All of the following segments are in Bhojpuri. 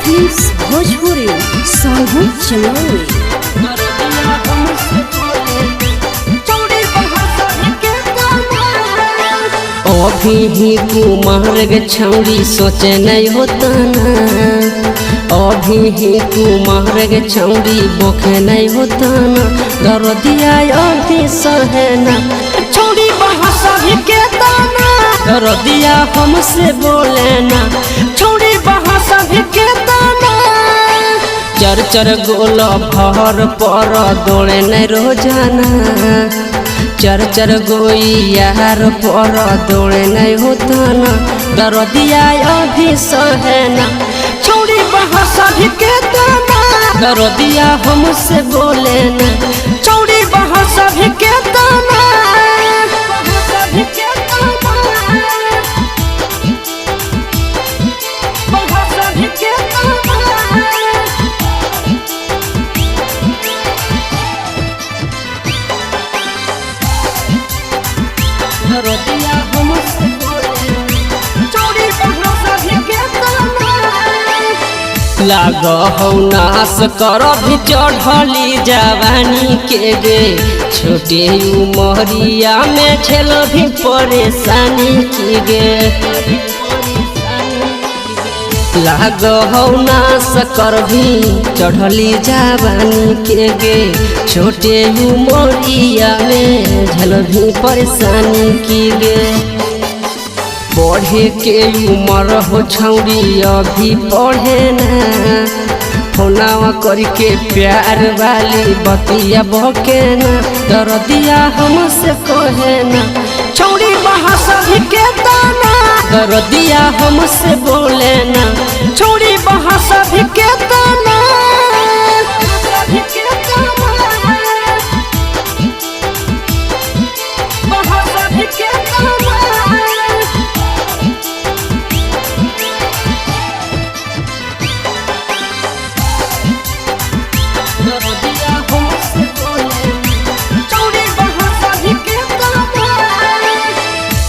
फिल्म्स भोजपुरी साहू चलावे। अभी ही कुमार गे छौड़ी सोचे नहीं होता ना, अभी ही कुमार गे छौड़ी बोखे नहीं होता ना, दर्दिया अभी सहना छौड़ी बहस भी के ताना, दर्दिया हमसे बोले ना छौड़ी बहस भी के ताना। चर चर गोल भर पर दौड़े नहीं रोजाना, चर चर गोई यार पर दौड़े नहीं होता ना, दर्दिया अभी सहना छौड़ी बहस भी के ताना, दर्दिया हमसे बोले ना छौड़ी बहस भी के ताना। लाग हो नाश कर भी चढ़ली जवानी के गे, छोटे उमरिया में झेल भी परेशानी की गे। लाग हो नाश कर भी चढ़ली जवानी के गे, छोटे उमरिया में झेल भी परेशानी की गे। पढ़े के उम्र हो छौड़ी अभी पढ़े ना, फोनावा करके प्यार वाली बतिया बके ना, दर्दिया हमसे कहे ना छौड़ी बहस भी के ताना, दर्दिया हमसे बोले ना छौड़ी बहस भी के ताना।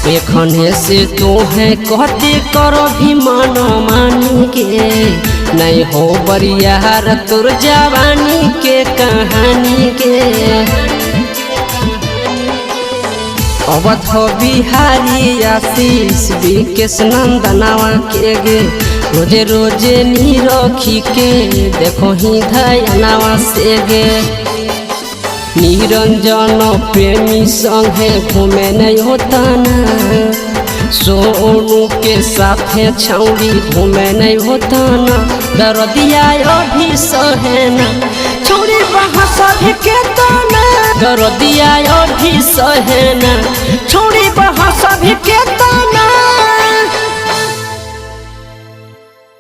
एखने से तो है कहते करो भी मानो मानी के, नहीं हो बरियार तोर जवानी के कहानी के। अवध बिहारी आशीष विकेश नंदनवा के गे, रोजे रोजे नी रखी के देखो ही धयनावा से गे। निरंजन प्रेमी संगे घूमे नहीं होता ना, सोनू के साथे छौड़ी घूमे नहीं होता ना, दर्दिया अभी सहना छौड़ी बहस भी के ताना, दर्दिया अभी सहना छौड़ी बहस भी के